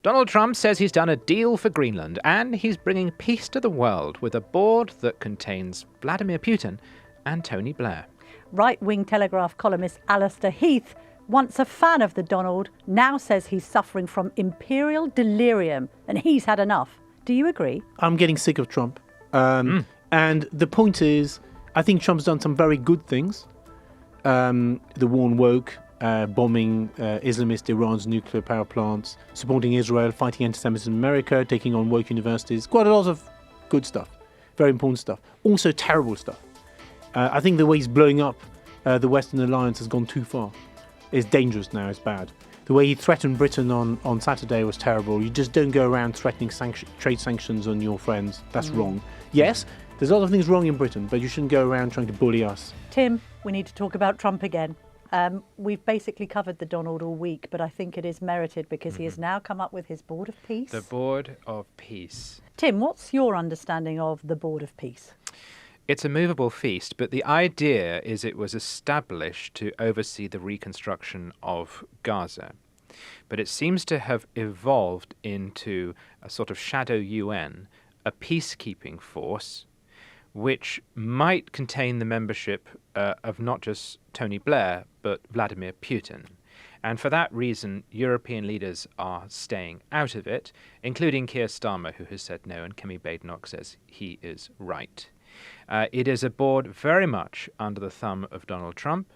Donald Trump says he's done a deal for Greenland and he's bringing peace to the world with a board that contains Vladimir Putin and Tony Blair. Right-wing Telegraph columnist Allister Heath, once a fan of the Donald, now says he's suffering from imperial delirium and he's had enough. Do you agree? I'm getting sick of Trump. And the point is, I think Trump's done some very good things. The war on woke, bombing Islamist Iran's nuclear power plants, supporting Israel, fighting anti-Semitism in America, taking on woke universities. Quite a lot of good stuff. Very important stuff. Also terrible stuff. I think the way he's blowing up the Western alliance has gone too far. It's dangerous now, it's bad. The way he threatened Britain on Saturday was terrible. You just don't go around threatening trade sanctions on your friends. That's wrong. Yes, there's a lot of things wrong in Britain, but you shouldn't go around trying to bully us. Tim, we need to talk about Trump again. We've basically covered the Donald all week, but I think it is merited because he has now come up with his Board of Peace. The Board of Peace. Tim, what's your understanding of the Board of Peace? It's a movable feast, but the idea is it was established to oversee the reconstruction of Gaza. But it seems to have evolved into a sort of shadow UN, a peacekeeping force, which might contain the membership of not just Tony Blair, but Vladimir Putin. And for that reason, European leaders are staying out of it, including Keir Starmer, who has said no, and Camilla Badenoch says he is right. It is a board very much under the thumb of Donald Trump,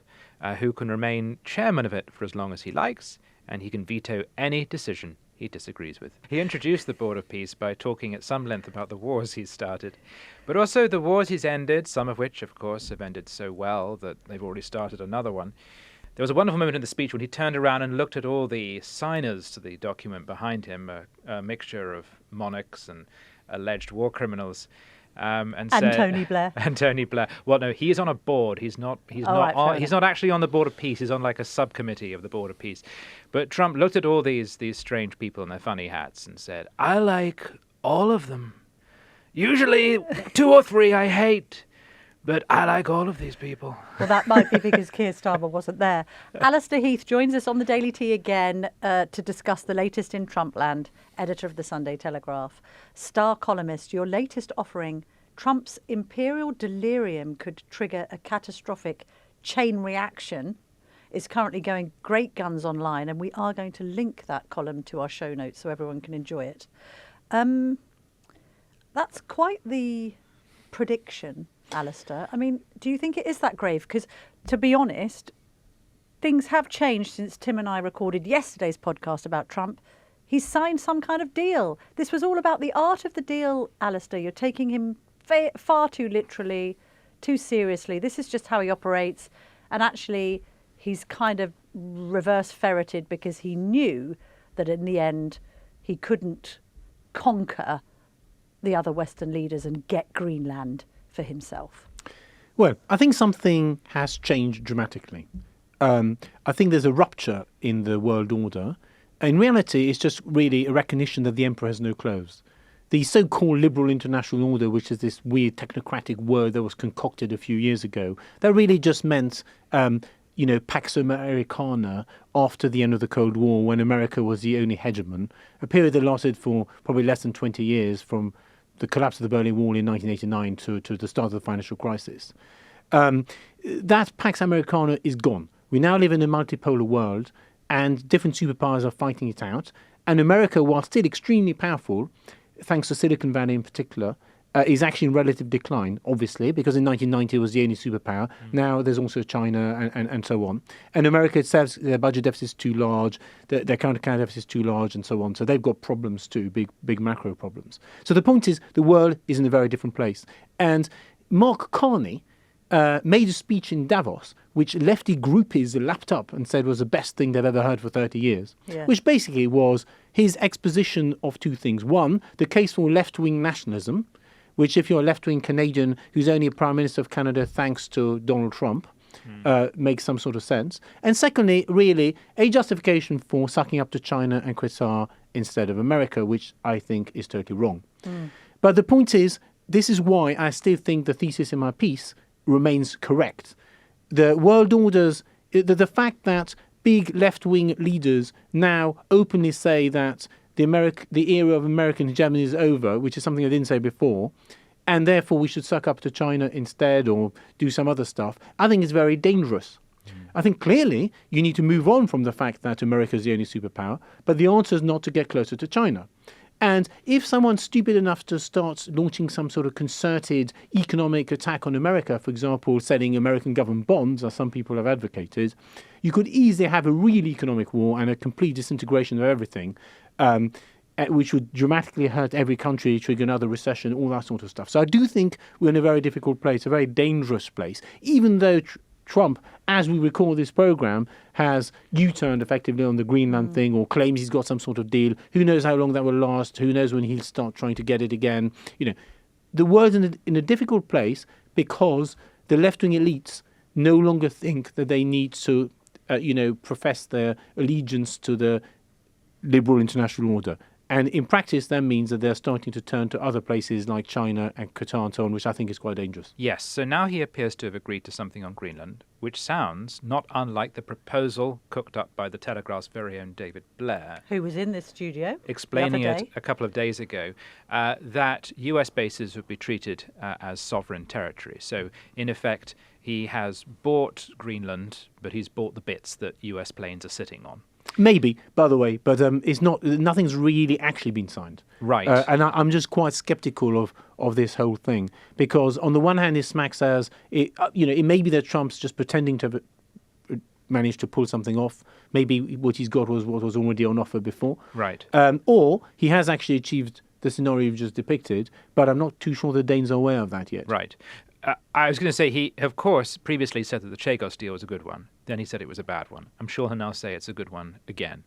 who can remain chairman of it for as long as he likes, and he can veto any decision he disagrees with. He introduced the Board of Peace by talking at some length about the wars he's started, but also the wars he's ended, some of which, of course, have ended so well that they've already started another one. There was a wonderful moment in the speech when he turned around and looked at all the signers to the document behind him, a mixture of monarchs and alleged war criminals. And Tony Blair. And Tony Blair. Well, no, he's on a board. He's not actually on the Board of Peace. He's on like a subcommittee of the Board of Peace. But Trump looked at all these strange people in their funny hats and said, "I like all of them. Usually 2 or 3 I hate, but I like all of these people." Well, that might be because Keir Starmer wasn't there. Allister Heath joins us on the Daily Tea again to discuss the latest in Trumpland, editor of the Sunday Telegraph. Star columnist, your latest offering, Trump's imperial delirium could trigger a catastrophic chain reaction, is currently going great guns online, and we are going to link that column to our show notes so everyone can enjoy it. That's quite the prediction, Allister. I mean, do you think it is that grave? Because, to be honest, things have changed since Tim and I recorded yesterday's podcast about Trump. He's signed some kind of deal. This was all about the art of the deal, Allister. You're taking him far too literally, too seriously. This is just how he operates. And actually, he's kind of reverse ferreted because he knew that in the end, he couldn't conquer the other Western leaders and get Greenland for himself. Well, I think something has changed dramatically. I think there's a rupture in the world order. In reality, it's just really a recognition that the emperor has no clothes. The so-called liberal international order, which is this weird technocratic word that was concocted a few years ago, that really just meant, Pax Americana after the end of the Cold War, when America was the only hegemon, a period that lasted for probably less than 20 years from the collapse of the Berlin Wall in 1989 to the start of the financial crisis. That Pax Americana is gone. We now live in a multipolar world, and different superpowers are fighting it out. And America, while still extremely powerful, thanks to Silicon Valley in particular, is actually in relative decline, obviously, because in 1990 it was the only superpower. Now there's also China and so on. And America itself, their budget deficit is too large, their current account deficit is too large, and so on. So they've got problems too, big macro problems. So the point is, the world is in a very different place. And Mark Carney made a speech in Davos, which lefty groupies lapped up and said was the best thing they've ever heard for 30 years, which basically was his exposition of 2 things. One, the case for left-wing nationalism, which if you're a left-wing Canadian who's only a Prime Minister of Canada thanks to Donald Trump, makes some sort of sense. And secondly, really, a justification for sucking up to China and Qatar instead of America, which I think is totally wrong. But the point is, this is why I still think the thesis in my piece remains correct. The world orders, the fact that big left-wing leaders now openly say that the era of American hegemony is over, which is something I didn't say before, and therefore we should suck up to China instead or do some other stuff, I think it's very dangerous. I think clearly you need to move on from the fact that America is the only superpower, but the answer is not to get closer to China. And if someone's stupid enough to start launching some sort of concerted economic attack on America, for example, selling American government bonds, as some people have advocated, you could easily have a real economic war and a complete disintegration of everything, which would dramatically hurt every country, trigger another recession, all that sort of stuff. So I do think we're in a very difficult place, a very dangerous place, even though Trump, as we record this program, has U-turned effectively on the Greenland thing or claims he's got some sort of deal. Who knows how long that will last? Who knows when he'll start trying to get it again? The world's in a difficult place because the left-wing elites no longer think that they need to, profess their allegiance to the liberal international order. And in practice, that means that they're starting to turn to other places like China and Qatar and so on, which I think is quite dangerous. Yes, so now he appears to have agreed to something on Greenland, which sounds not unlike the proposal cooked up by the Telegraph's very own David Blair. Who was in this studio explaining the other it day. a couple of days ago, that US bases would be treated as sovereign territory. So, in effect, he has bought Greenland, but he's bought the bits that US planes are sitting on. Maybe, by the way, but it's not. Nothing's really actually been signed. Right. And I'm just quite sceptical of this whole thing because, on the one hand, it smacks as it may be that Trump's just pretending to have managed to pull something off. Maybe what he's got was what was already on offer before. Right. Or he has actually achieved the scenario you've just depicted, but I'm not too sure the Danes are aware of that yet. Right. I was going to say he, of course, previously said that the Chagos deal was a good one. Then he said it was a bad one. I'm sure he'll now say it's a good one again.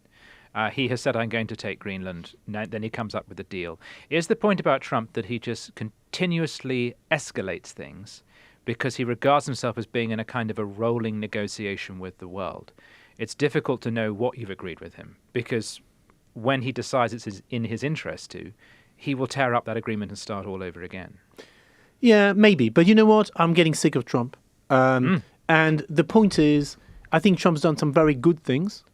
He has said, I'm going to take Greenland. Then he comes up with a deal. Is the point about Trump that he just continuously escalates things because he regards himself as being in a kind of a rolling negotiation with the world? It's difficult to know what you've agreed with him because when he decides it's in his interest to, he will tear up that agreement and start all over again. Yeah, maybe. But you know what? I'm getting sick of Trump. And the point is, I think Trump's done some very good things.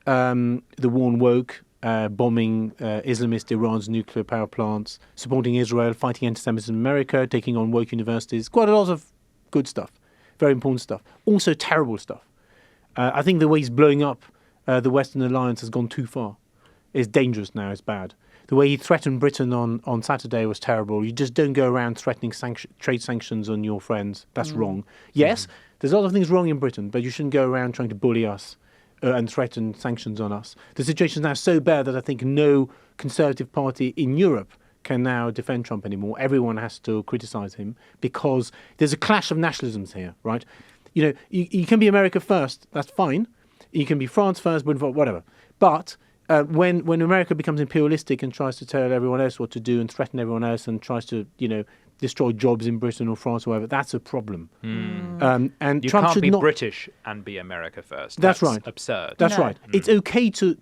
The war on woke, bombing Islamist Iran's nuclear power plants, supporting Israel, fighting anti-Semitism in America, taking on woke universities. Quite a lot of good stuff. Very important stuff. Also terrible stuff. I think the way he's blowing up the Western alliance has gone too far. It's dangerous now. It's bad. The way he threatened Britain on Saturday was terrible. You just don't go around threatening trade sanctions on your friends. That's wrong. Yes, there's a lot of things wrong in Britain, but you shouldn't go around trying to bully us and threaten sanctions on us. The situation is now so bad that I think no Conservative Party in Europe can now defend Trump anymore. Everyone has to criticize him because there's a clash of nationalisms here, right? You can be America first. That's fine. You can be France first, Britain, whatever. But when America becomes imperialistic and tries to tell everyone else what to do and threaten everyone else and tries to, destroy jobs in Britain or France or whatever, that's a problem. And You Trump can't should be not. British and be America first. That's right. Absurd. That's No. right. It's okay to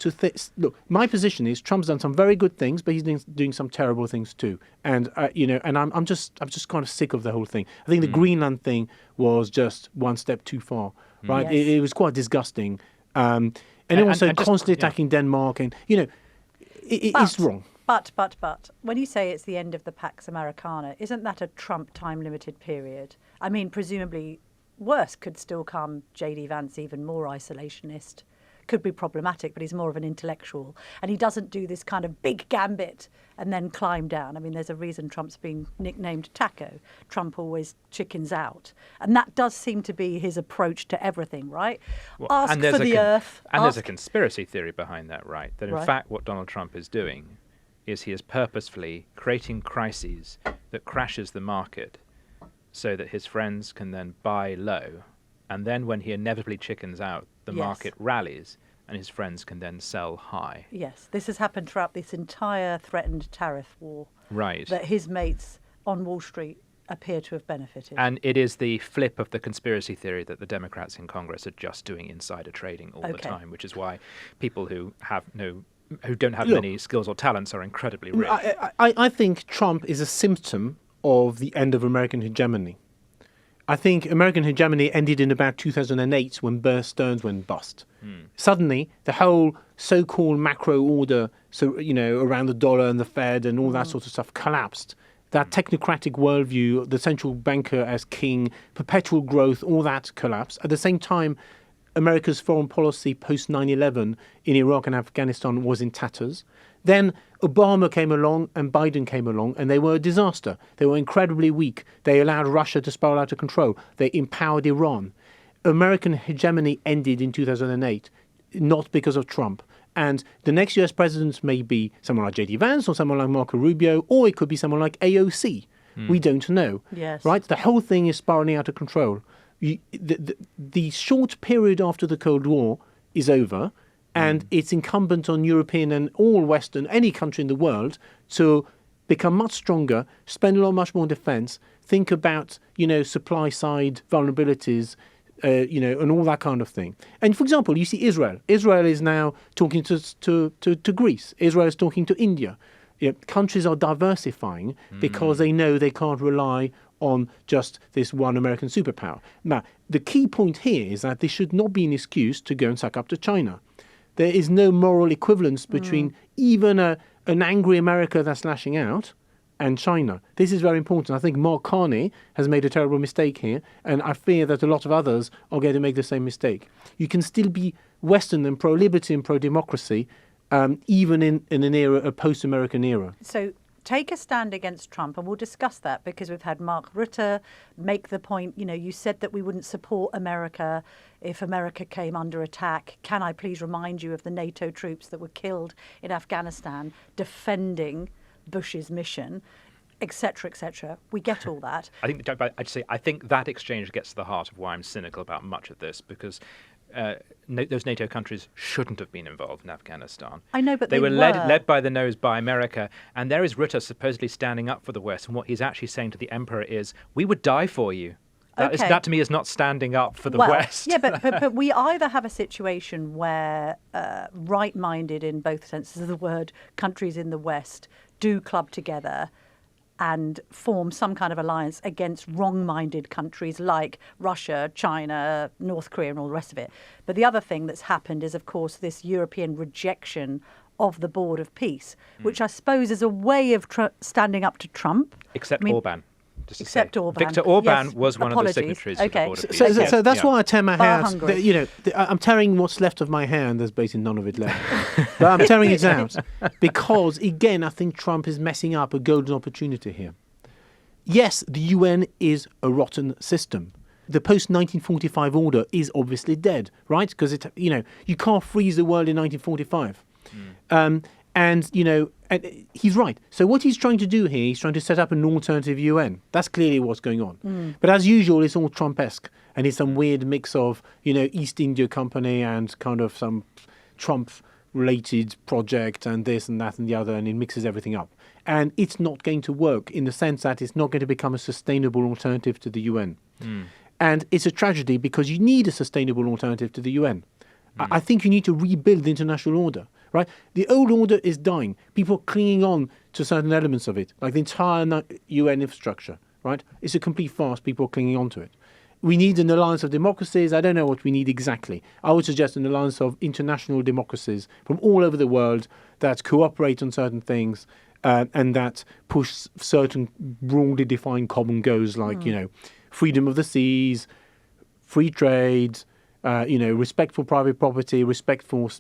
look. My position is Trump's done some very good things, but he's doing some terrible things too. And and I'm just kind of sick of the whole thing. I think the Greenland thing was just one step too far. Right? Yes. It was quite disgusting. And also and just- constantly yeah. attacking Denmark, and it's wrong. But when you say it's the end of the Pax Americana, isn't that a Trump time-limited period? I mean, presumably worse could still come. J.D. Vance, even more isolationist, could be problematic, but he's more of an intellectual. And he doesn't do this kind of big gambit and then climb down. I mean, there's a reason Trump's been nicknamed Taco. Trump always chickens out. And that does seem to be his approach to everything, right? Ask and there's for the earth. And there's a ask- conspiracy theory behind that, right? That in Right. fact what Donald Trump is doing is he is purposefully creating crises that crashes the market so that his friends can then buy low. And then when he inevitably chickens out, the Yes. market rallies and his friends can then sell high. Yes, this has happened throughout this entire threatened tariff war. Right. That his mates on Wall Street appear to have benefited. And it is the flip of the conspiracy theory that the Democrats in Congress are just doing insider trading all the Okay. time, which is why people who don't have Look, many skills or talents are incredibly rich. I think Trump is a symptom of the end of American hegemony. I think American hegemony ended in about 2008 when Bear Stearns went bust. Suddenly, the whole so-called macro order so around the dollar and the Fed and all that sort of stuff collapsed. That technocratic worldview, the central banker as king, perpetual growth, all that collapsed. At the same time, America's foreign policy post 9/11 in Iraq and Afghanistan was in tatters. Then Obama came along and Biden came along, and they were a disaster. They were incredibly weak. They allowed Russia to spiral out of control. They empowered Iran. American hegemony ended in 2008, not because of Trump. And the next US president may be someone like J.D. Vance or someone like Marco Rubio, or it could be someone like AOC. We don't know. Yes. Right? The whole thing is spiraling out of control. The short period after the Cold War is over, and it's incumbent on European and all Western, any country in the world, to become much stronger, spend a lot much more defense, think about, supply side vulnerabilities, and all that kind of thing. And for example, you see Israel. Israel is now talking to Greece. Israel is talking to India. Countries are diversifying because they know they can't rely on just this one American superpower. Now, the key point here is that this should not be an excuse to go and suck up to China. There is no moral equivalence between even an angry America that's lashing out and China. This is very important. I think Mark Carney has made a terrible mistake here, and I fear that a lot of others are going to make the same mistake. You can still be Western and pro-liberty and pro-democracy, even in an era, a post-American era. So take a stand against Trump, and we'll discuss that because we've had Mark Rutte make the point, you said that we wouldn't support America if America came under attack. Can I please remind you of the NATO troops that were killed in Afghanistan defending Bush's mission, etc., etc. We get all that. I think that exchange gets to the heart of why I'm cynical about much of this, because those NATO countries shouldn't have been involved in Afghanistan. I know, but they were led by the nose by America, and there is Rutte supposedly standing up for the West, and what he's actually saying to the emperor is, we would die for you. That to me is not standing up for the West. Yeah, but we either have a situation where right-minded, in both senses of the word, countries in the West do club together and form some kind of alliance against wrong-minded countries like Russia, China, North Korea and all the rest of it. But the other thing that's happened is, of course, this European rejection of the Board of Peace, which I suppose is a way of standing up to Trump. Except Orban. Except Orban. Viktor Orban was one of the signatories of the Board of Peace. So that's why I tear my hair out. I'm tearing what's left of my hair, and there's basically none of it left. But I'm tearing it out because, again, I think Trump is messing up a golden opportunity here. Yes, the UN is a rotten system. The post-1945 order is obviously dead, right? Because you can't freeze the world in 1945. And he's right. So what he's trying to do here, he's trying to set up an alternative UN. That's clearly what's going on. But as usual, it's all Trump-esque. And it's some weird mix of, East India Company and kind of some Trump-related project and this and that and the other, and it mixes everything up. And it's not going to work in the sense that it's not going to become a sustainable alternative to the UN. And it's a tragedy because you need a sustainable alternative to the UN. I think you need to rebuild the international order. Right, the old order is dying. People are clinging on to certain elements of it, like the entire UN infrastructure. Right, it's a complete farce. People are clinging on to it. We need an alliance of democracies. I don't know what we need exactly. I would suggest an alliance of international democracies from all over the world that cooperate on certain things and that push certain broadly defined common goals, like freedom of the seas, free trade, respect for private property, respect for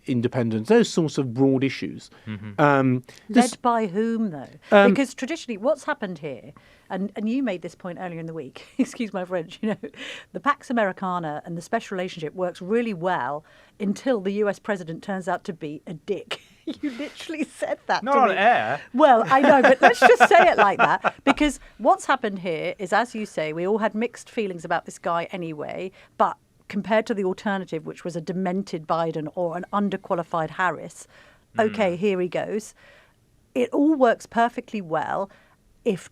independence, those sorts of broad issues. Led by whom, though? Because traditionally, what's happened here, and you made this point earlier in the week, excuse my French, the Pax Americana and the special relationship works really well until the US president turns out to be a dick. You literally said that Not to on me. air. Well, I know, but let's just say it like that. Because what's happened here is, as you say, we all had mixed feelings about this guy anyway, but compared to the alternative, which was a demented Biden or an underqualified Harris, okay, here he goes. It all works perfectly well if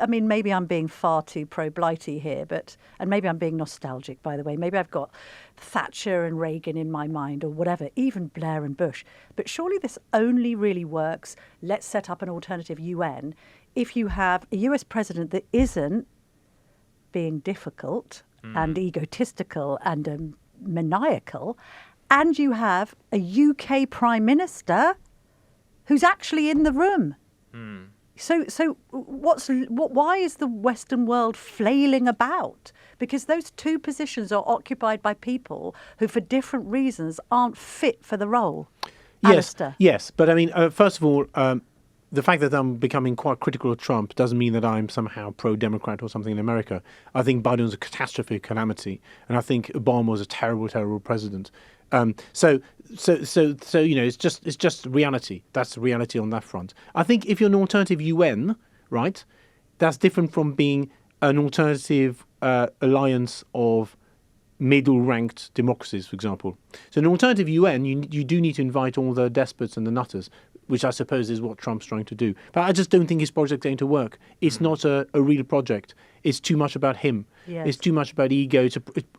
maybe I'm being far too pro-blighty here, and maybe I'm being nostalgic, by the way. Maybe I've got Thatcher and Reagan in my mind or whatever, even Blair and Bush. But surely this only really works, let's set up an alternative UN, if you have a US president that isn't being difficult and egotistical and maniacal, and you have a UK Prime Minister who's actually in the room. So why is the Western world flailing about? Because those two positions are occupied by people who, for different reasons, aren't fit for the role. Allister. Yes. But I mean, first of all, the fact that I'm becoming quite critical of Trump doesn't mean that I'm somehow pro-Democrat or something in America. I think Biden was a catastrophe, a calamity, and I think Obama was a terrible, terrible president. So it's just reality. That's the reality on that front. I think if you're an alternative UN, right, that's different from being an alternative alliance of middle-ranked democracies, for example. So an alternative UN, you do need to invite all the despots and the nutters, which I suppose is what Trump's trying to do. But I just don't think his project's going to work. It's not a real project. It's too much about him. Yes. It's too much about ego.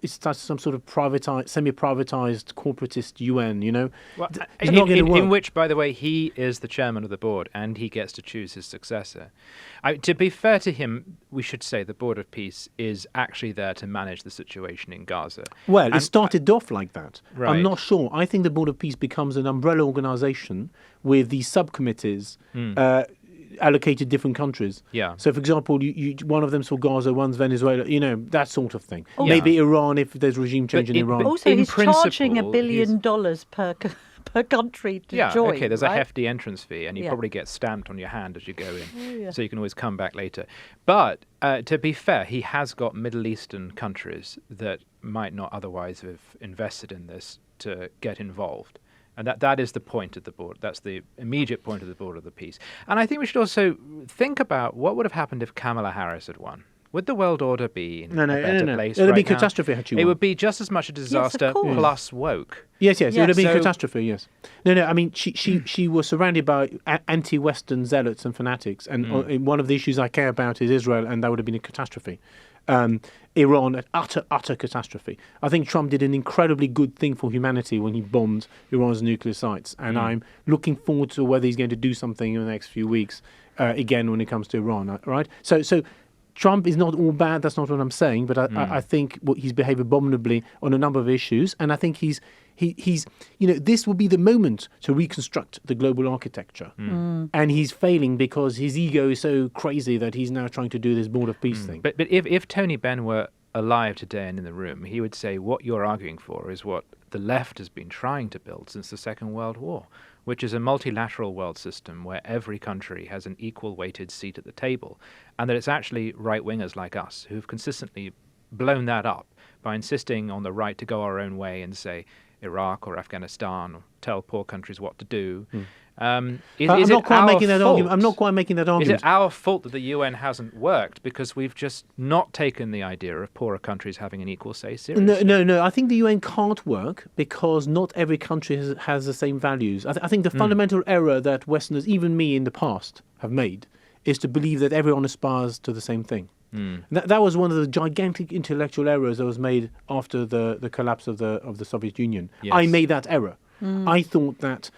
It's some sort of semi-privatized corporatist UN, you know? Well, it's not going to work. In which, by the way, he is the chairman of the board and he gets to choose his successor. To be fair to him, we should say the Board of Peace is actually there to manage the situation in Gaza. Well, it started off like that. Right. I'm not sure. I think the Board of Peace becomes an umbrella organization with these subcommittees allocated different countries. Yeah. So, for example, you one of them's for Gaza, one's Venezuela, you know, that sort of thing. Oh, Maybe Iran, if there's regime change in Iran. Also, In he's charging principle, $1 billion per country to join. Okay, there's right? a hefty entrance fee, and you Yeah. probably get stamped on your hand as you go in, yeah. so you can always come back later. But to be fair, he has got Middle Eastern countries that might not otherwise have invested in this to get involved. And that is the point of the board. That's the immediate point of the Board of the Peace. And I think we should also think about what would have happened if Kamala Harris had won. Would the world order be in a better place It would be right now? catastrophe had she won. It would be just as much a disaster course. plus woke. Yes, it would have been So- catastrophe, yes. No, I mean, she was surrounded by anti-Western zealots and fanatics, and one of the issues I care about is Israel, and that would have been a catastrophe. Iran, an utter catastrophe. I think Trump did an incredibly good thing for humanity when he bombed Iran's nuclear sites, and I'm looking forward to whether he's going to do something in the next few weeks, again, when it comes to Iran, right? So Trump is not all bad, that's not what I'm saying, but I think he's behaved abominably on a number of issues, and I think he's this will be the moment to reconstruct the global architecture. And he's failing because his ego is so crazy that he's now trying to do this Board of Peace thing. But if Tony Benn were alive today and in the room, he would say what you're arguing for is what the left has been trying to build since the Second World War, which is a multilateral world system where every country has an equal weighted seat at the table, and that it's actually right-wingers like us who've consistently blown that up by insisting on the right to go our own way and say Iraq or Afghanistan or tell poor countries what to do. I'm not quite making that argument. Is it our fault that the UN hasn't worked because we've just not taken the idea of poorer countries having an equal say seriously? No. I think the UN can't work because not every country has the same values. I think the fundamental error that Westerners, even me in the past, have made is to believe that everyone aspires to the same thing. That was one of the gigantic intellectual errors that was made after the collapse of the Soviet Union. Yes. I made that error. I thought that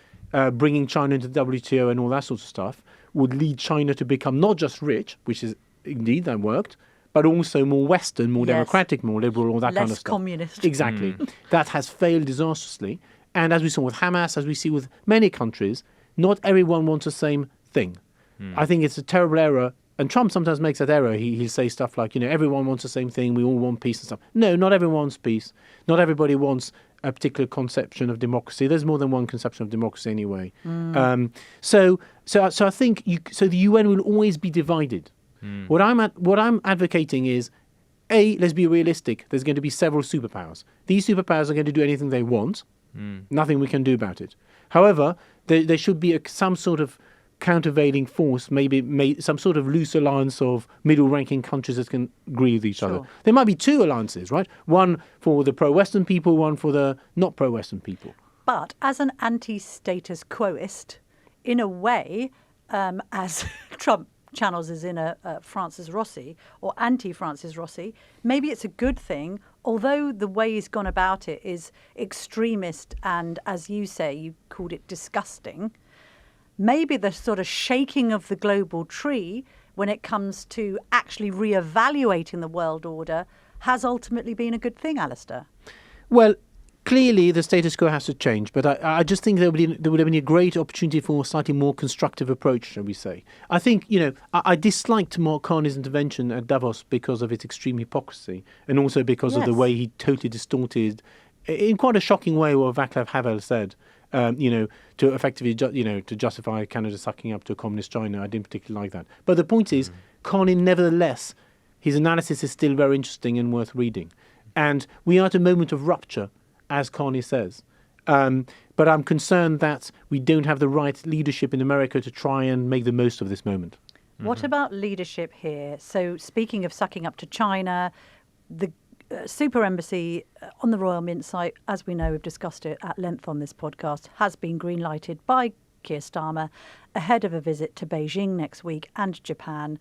bringing China into the WTO and all that sort of stuff would lead China to become not just rich, which is indeed that worked, but also more Western, more democratic, more liberal, all that kind of stuff. Less communist. Exactly. That has failed disastrously. And as we saw with Hamas, as we see with many countries, not everyone wants the same thing. I think it's a terrible error. And Trump sometimes makes that error. He'll say stuff like, everyone wants the same thing. We all want peace and stuff. No, not everyone wants peace. Not everybody wants a particular conception of democracy. There's more than one conception of democracy anyway. So I think the UN will always be divided. What I'm advocating is, let's be realistic. There's going to be several superpowers. These superpowers are going to do anything they want. Nothing we can do about it. However, there should be some sort of countervailing force, maybe some sort of loose alliance of middle-ranking countries that can agree with each other. There might be two alliances, right? One for the pro-Western people, one for the not pro-Western people. But as an anti-status quoist, in a way, as Trump channels his inner Francis Rossi or anti-Francis Rossi, maybe it's a good thing, although the way he's gone about it is extremist and, as you say, you called it disgusting. Maybe the sort of shaking of the global tree when it comes to actually reevaluating the world order has ultimately been a good thing, Allister. Well, clearly the status quo has to change, but I just think there would have been a great opportunity for a slightly more constructive approach, shall we say. I think, I disliked Mark Carney's intervention at Davos because of its extreme hypocrisy and also because of the way he totally distorted, in quite a shocking way, what Václav Havel said, to effectively, to justify Canada sucking up to a communist China. I didn't particularly like that. But the point is, Carney, nevertheless, his analysis is still very interesting and worth reading. And we are at a moment of rupture, as Carney says. But I'm concerned that we don't have the right leadership in America to try and make the most of this moment. What about leadership here? So speaking of sucking up to China, the super embassy on the Royal Mint site, as we know, we've discussed it at length on this podcast, has been green-lighted by Keir Starmer ahead of a visit to Beijing next week and Japan.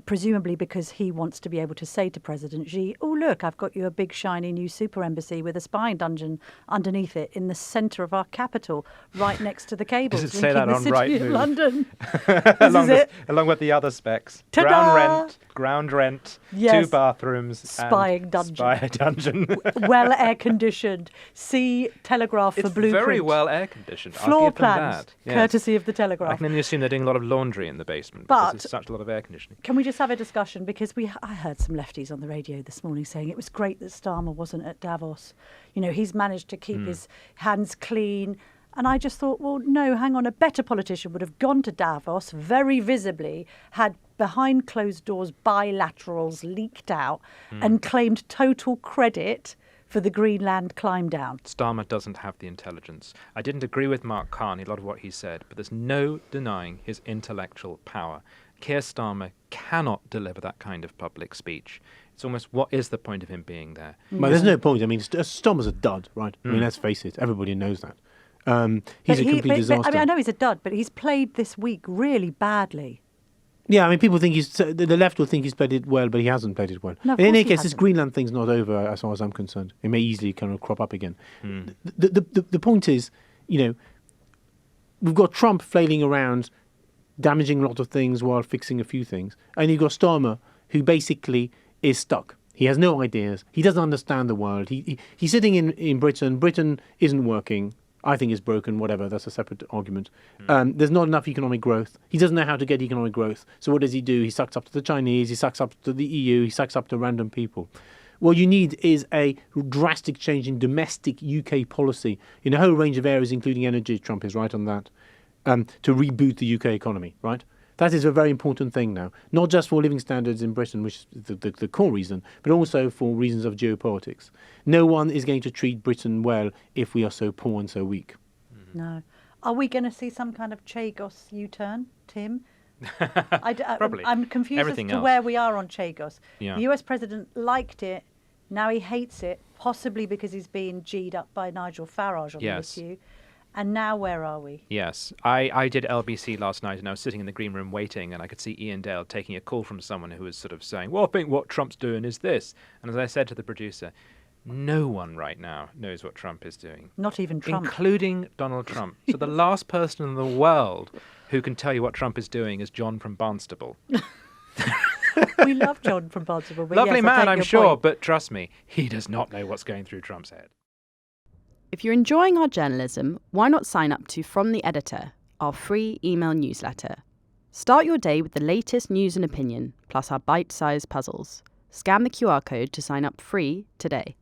Presumably because he wants to be able to say to President Xi, oh, look, I've got you a big, shiny new super embassy with a spying dungeon underneath it in the centre of our capital, right next to the cables. Does it say that on Right Move? London. Along with the other specs. Ta-da! Ground rent, yes. 2 bathrooms, spying dungeon. Spy dungeon. Well air-conditioned. See Telegraph for blueprint. It's very well air-conditioned. Floor plans, courtesy of the Telegraph. I can only assume they're doing a lot of laundry in the basement because there's such a lot of air conditioning. Can we just have a discussion? Because I heard some lefties on the radio this morning saying it was great that Starmer wasn't at Davos. He's managed to keep his hands clean. And I just thought, well, no, hang on. A better politician would have gone to Davos very visibly, had behind closed doors bilaterals leaked out and claimed total credit for the Greenland climb down. Starmer doesn't have the intelligence. I didn't agree with Mark Carney, a lot of what he said, but there's no denying his intellectual power. Keir Starmer cannot deliver that kind of public speech. It's almost, what is the point of him being there? Well, there's no point. I mean, Starmer's a dud, right? I mean, let's face it. Everybody knows that. He's a complete disaster. I know he's a dud, but he's played this week really badly. Yeah, I mean, people think the left will think he's played it well, but he hasn't played it well. No, in any case, this Greenland thing's not over as far as I'm concerned. It may easily kind of crop up again. The point is, we've got Trump flailing around, damaging a lot of things while fixing a few things. And you've got Starmer, who basically is stuck. He has no ideas. He doesn't understand the world. He's sitting in Britain. Britain isn't working. I think it's broken, whatever. That's a separate argument. There's not enough economic growth. He doesn't know how to get economic growth. So what does he do? He sucks up to the Chinese. He sucks up to the EU. He sucks up to random people. What you need is a drastic change in domestic UK policy in a whole range of areas, including energy. Trump is right on that. To reboot the UK economy, right? That is a very important thing now, not just for living standards in Britain, which is the core reason, but also for reasons of geopolitics. No one is going to treat Britain well if we are so poor and so weak. No. Are we going to see some kind of Chagos U-turn, Tim? Probably. I'm confused Everything as to else. where we are on Chagos. Yeah. The US president liked it. Now he hates it, possibly because he's being G'd up by Nigel Farage on the issue. And now where are we? Yes. I did LBC last night and I was sitting in the green room waiting and I could see Ian Dale taking a call from someone who was sort of saying, well, I think what Trump's doing is this. And as I said to the producer, no one right now knows what Trump is doing. Not even Trump. Including Donald Trump. So the last person in the world who can tell you what Trump is doing is John from Barnstable. We love John from Barnstable. But Lovely yes, man, I'm sure, point. but trust me, he does not know what's going through Trump's head. If you're enjoying our journalism, why not sign up to From the Editor, our free email newsletter? Start your day with the latest news and opinion, plus our bite-sized puzzles. Scan the QR code to sign up free today.